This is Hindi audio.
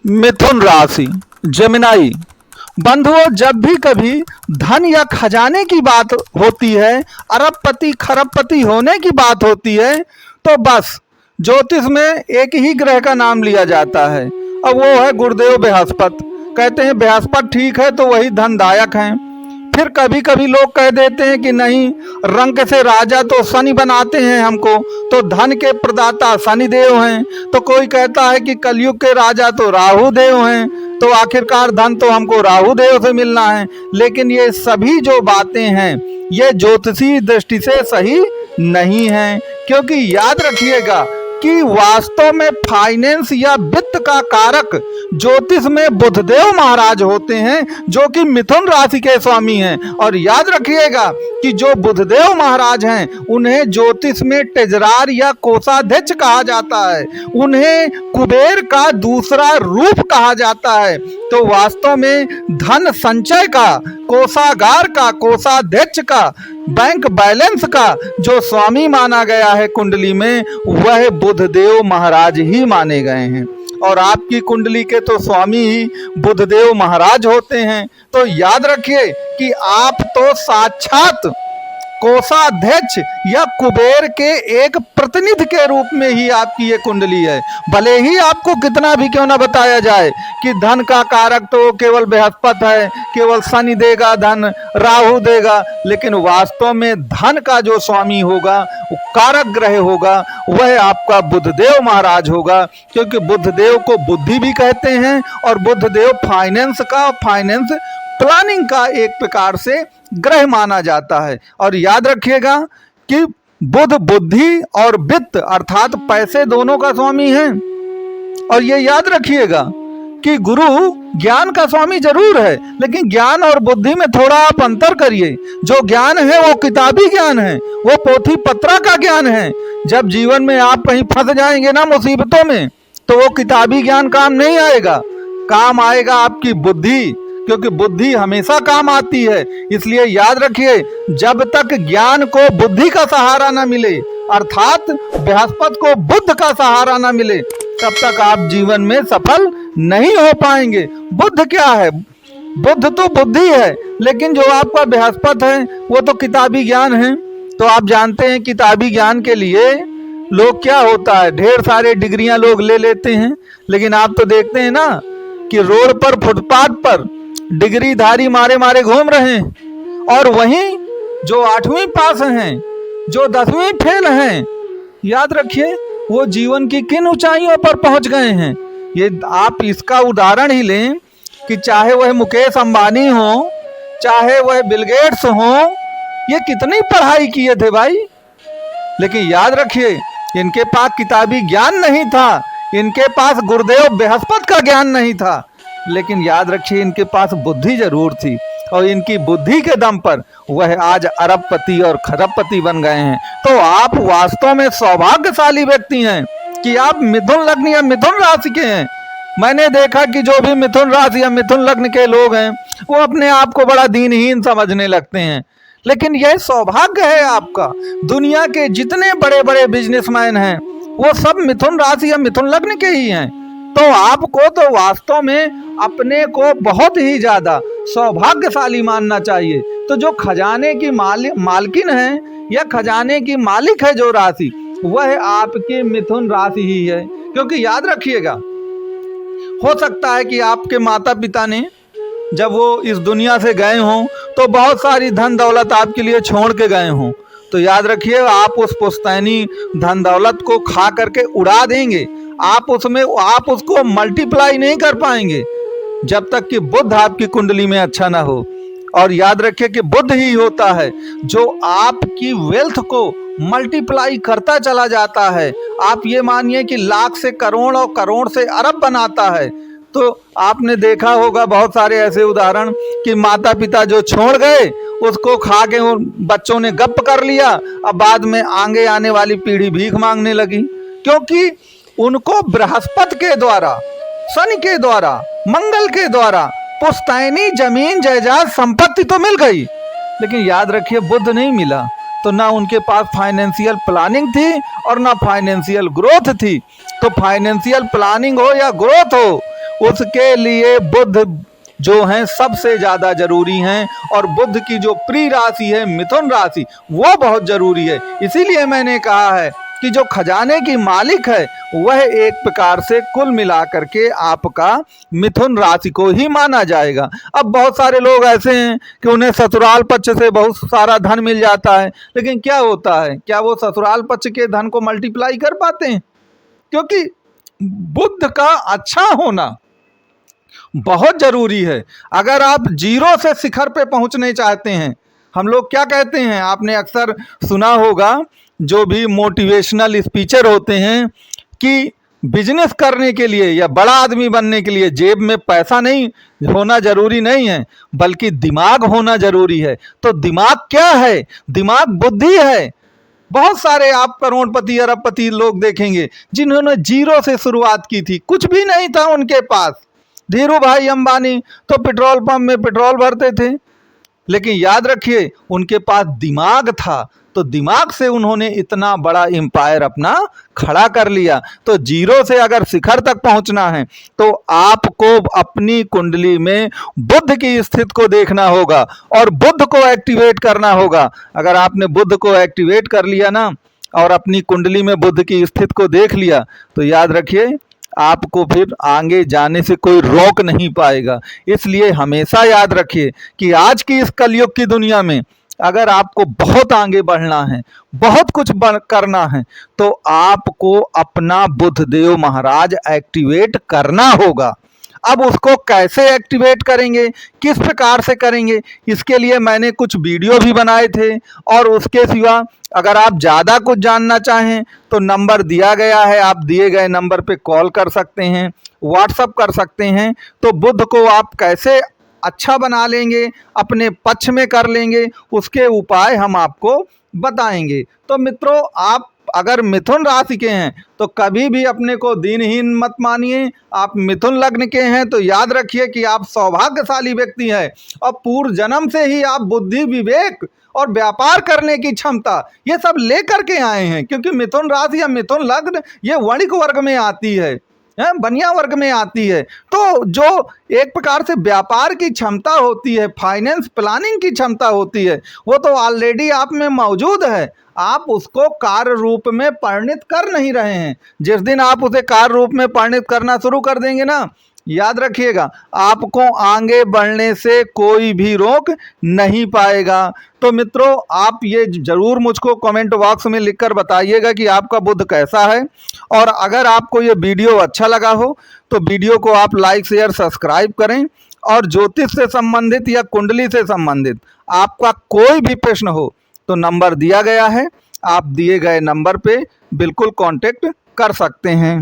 मिथुन राशि, जेमिनाई। बंधुओं, जब भी कभी धन या खजाने की बात होती है, अरबपति खरबपति होने की बात होती है, तो बस ज्योतिष में एक ही ग्रह का नाम लिया जाता है, और वो है गुरुदेव बृहस्पति। कहते हैं बृहस्पति ठीक है तो वही धनदायक हैं। फिर कभी कभी लोग कह देते हैं कि नहीं, रंग से राजा तो शनि बनाते हैं हमको, तो धन के प्रदाता शनि देव हैं। तो कोई कहता है कि कलयुग के राजा तो राहु देव हैं, तो आखिरकार धन तो हमको राहु देव से मिलना है। लेकिन ये सभी जो बातें हैं ये ज्योतिषी दृष्टि से सही नहीं है, क्योंकि याद रखिएगा कि वास्तव में फाइनेंस या वित्त का कारक ज्योतिष में बुधदेव महाराज होते हैं, जो कि मिथुन राशि के स्वामी हैं। और याद रखिएगा कि जो बुधदेव महाराज हैं उन्हें ज्योतिष में तेजरार या कोषाध्यक्ष कहा जाता है, उन्हें कुबेर का दूसरा रूप कहा जाता है। तो वास्तव में धन संचय का, कोषागार का, कोषाध्यक्ष का, बैंक बैलेंस का जो स्वामी माना गया है कुंडली में, वह बुधदेव महाराज ही माने गए हैं। और आपकी कुंडली के तो स्वामी ही बुधदेव महाराज होते हैं। तो याद रखिए कि आप तो साक्षात कोषाध्यक्ष या कुबेर के एक प्रतिनिधि के रूप में ही आपकी ये कुंडली है। भले ही आपको कितना भी क्यों ना बताया जाए कि धन का कारक तो केवल बृहस्पति है, केवल शनि देगा धन, राहु देगा, लेकिन वास्तव में धन का जो स्वामी होगा, कारक ग्रह होगा, वह आपका बुधदेव महाराज होगा। क्योंकि बुधदेव को बुद्धि भी कहते हैं, और बुधदेव फाइनेंस का, फाइनेंस प्लानिंग का एक प्रकार से ग्रह माना जाता है। और याद रखिएगा कि बुध बुद्धि और वित्त अर्थात पैसे दोनों का स्वामी है। और ये याद रखिएगा कि गुरु ज्ञान का स्वामी जरूर है, लेकिन ज्ञान और बुद्धि में थोड़ा आप अंतर करिए। जो ज्ञान है वो किताबी ज्ञान है, वो पोथी पत्रा का ज्ञान है। जब जीवन में आप कहीं फंस जाएंगे ना मुसीबतों में, तो वो किताबी ज्ञान काम नहीं आएगा, काम आएगा आपकी बुद्धि, क्योंकि बुद्धि हमेशा काम आती है। इसलिए याद रखिए, जब तक ज्ञान को बुद्धि का सहारा न मिले, अर्थात बृहस्पति को बुद्ध का सहारा न मिले, तब तक आप जीवन में सफल नहीं हो पाएंगे। बुद्ध क्या है? बुद्ध तो बुद्धि है, लेकिन जो आपका बृहस्पति है वो तो किताबी ज्ञान है। तो आप जानते हैं किताबी ज्ञान के लिए लोग क्या होता है, ढेर सारे डिग्रियां लोग ले लेते हैं, लेकिन आप तो देखते हैं ना कि रोड पर, फुटपाथ पर डिग्री धारी मारे मारे घूम रहे हैं। और वहीं जो 8वीं पास हैं, जो 10वीं फेल हैं, याद रखिए वो जीवन की किन ऊंचाइयों पर पहुंच गए हैं। ये आप इसका उदाहरण ही लें कि चाहे वह मुकेश अंबानी हो, चाहे वह बिल गेट्स हो, ये कितनी पढ़ाई किए थे भाई, लेकिन याद रखिए इनके पास किताबी ज्ञान नहीं था, इनके पास गुरुदेव बृहस्पति का ज्ञान नहीं था, लेकिन याद रखिए इनके पास बुद्धि जरूर थी। और इनकी बुद्धि के दम पर वह आज अरबपति और खरबपति बन गए हैं। तो आप वास्तव में सौभाग्यशाली व्यक्ति हैं कि आप मिथुन लग्न या मिथुन राशि के हैं। मैंने देखा कि जो भी मिथुन राशि या मिथुन लग्न के लोग हैं वो अपने आप को बड़ा दीनहीन समझने लगते हैं, लेकिन यह सौभाग्य है आपका। दुनिया के जितने बड़े बड़े बिजनेसमैन हैं वो सब मिथुन राशि या मिथुन लग्न के ही हैं। तो आपको तो वास्तव में अपने को बहुत ही ज्यादा सौभाग्यशाली मानना चाहिए। तो जो खजाने की मालकिन है या खजाने की मालिक है जो राशि, वह आपकी मिथुन राशि ही है। क्योंकि याद रखिएगा, हो सकता है कि आपके माता पिता ने जब वो इस दुनिया से गए हों तो बहुत सारी धन दौलत आपके लिए छोड़ के गए हों। तो याद रखिए आप उस पुश्तैनी धन दौलत को खा करके उड़ा देंगे, आप उसको मल्टीप्लाई नहीं कर पाएंगे जब तक कि बुध आपकी कुंडली में अच्छा ना हो। और याद रखिए कि बुध ही होता है जो आपकी वेल्थ को मल्टीप्लाई करता चला जाता है। आप ये मानिए कि लाख से करोड़ और करोड़ से अरब बनाता है। तो आपने देखा होगा बहुत सारे ऐसे उदाहरण कि माता पिता जो छोड़ गए उसको खा के बच्चों ने गप कर लिया, अब बाद में आगे आने वाली पीढ़ी भीख मांगने लगी, क्योंकि उनको बृहस्पति के द्वारा, शनि के द्वारा, मंगल के द्वारा पुश्तैनी जमीन जायदाद संपत्ति तो मिल गई, लेकिन याद रखिए बुध नहीं मिला। तो ना उनके पास फाइनेंशियल प्लानिंग थी और ना फाइनेंशियल ग्रोथ थी। तो फाइनेंशियल प्लानिंग हो या ग्रोथ हो, उसके लिए बुध जो हैं सबसे ज़्यादा जरूरी हैं। और बुध की जो प्रिय राशि है मिथुन राशि, वो बहुत जरूरी है। इसीलिए मैंने कहा है कि जो खजाने की मालिक है वह एक प्रकार से कुल मिलाकर के आपका मिथुन राशि को ही माना जाएगा। अब बहुत सारे लोग ऐसे हैं कि उन्हें ससुराल पक्ष से बहुत सारा धन मिल जाता है, लेकिन क्या होता है, क्या वो ससुराल पक्ष के धन को मल्टीप्लाई कर पाते हैं? क्योंकि बुध का अच्छा होना बहुत जरूरी है। अगर आप जीरो से शिखर पे पहुंचने चाहते हैं, हम लोग क्या कहते हैं, आपने अक्सर सुना होगा, जो भी मोटिवेशनल स्पीचर होते हैं, कि बिजनेस करने के लिए या बड़ा आदमी बनने के लिए जेब में पैसा नहीं होना जरूरी नहीं है, बल्कि दिमाग होना जरूरी है। तो दिमाग क्या है? दिमाग बुद्धि है। बहुत सारे आप करोड़पति अरबपति लोग देखेंगे जिन्होंने जीरो से शुरुआत की थी, कुछ भी नहीं था उनके पास। धीरू भाई अंबानी तो पेट्रोल पंप में पेट्रोल भरते थे, लेकिन याद रखिए उनके पास दिमाग था, तो दिमाग से उन्होंने इतना बड़ा एम्पायर अपना खड़ा कर लिया। तो जीरो से अगर शिखर तक पहुंचना है तो आपको अपनी कुंडली में बुध की स्थिति को देखना होगा और बुध को एक्टिवेट करना होगा। अगर आपने बुध को एक्टिवेट कर लिया ना और अपनी कुंडली में बुध की स्थिति को देख लिया, तो याद रखिए आपको फिर आगे जाने से कोई रोक नहीं पाएगा। इसलिए हमेशा याद रखिए कि आज की इस कलयुग की दुनिया में अगर आपको बहुत आगे बढ़ना है, बहुत कुछ करना है, तो आपको अपना बुधदेव महाराज एक्टिवेट करना होगा। अब उसको कैसे एक्टिवेट करेंगे, किस प्रकार से करेंगे, इसके लिए मैंने कुछ वीडियो भी बनाए थे। और उसके सिवा अगर आप ज़्यादा कुछ जानना चाहें तो नंबर दिया गया है, आप दिए गए नंबर पे कॉल कर सकते हैं, व्हाट्सअप कर सकते हैं। तो बुध को आप कैसे अच्छा बना लेंगे, अपने पक्ष में कर लेंगे, उसके उपाय हम आपको बताएंगे। तो मित्रों, आप अगर मिथुन राशि के हैं तो कभी भी अपने को दीनहीन मत मानिए। आप मिथुन लग्न के हैं तो याद रखिए कि आप सौभाग्यशाली व्यक्ति हैं और पूर्व जन्म से ही आप बुद्धि, विवेक और व्यापार करने की क्षमता ये सब लेकर के आए हैं। क्योंकि मिथुन राशि या मिथुन लग्न ये वणिक वर्ग में आती है, बनिया वर्ग में आती है। तो जो एक प्रकार से व्यापार की क्षमता होती है, फाइनेंस प्लानिंग की क्षमता होती है, वो तो ऑलरेडी आप में मौजूद है। आप उसको कार्य रूप में परिणित कर नहीं रहे हैं। जिस दिन आप उसे कार्य रूप में परिणित करना शुरू कर देंगे ना, याद रखिएगा आपको आगे बढ़ने से कोई भी रोक नहीं पाएगा। तो मित्रों, आप ये जरूर मुझको कमेंट बॉक्स में लिखकर बताइएगा कि आपका बुध कैसा है। और अगर आपको ये वीडियो अच्छा लगा हो तो वीडियो को आप लाइक, शेयर, सब्सक्राइब करें। और ज्योतिष से संबंधित या कुंडली से संबंधित आपका कोई भी प्रश्न हो तो नंबर दिया गया है, आप दिए गए नंबर पे बिल्कुल कांटेक्ट कर सकते हैं।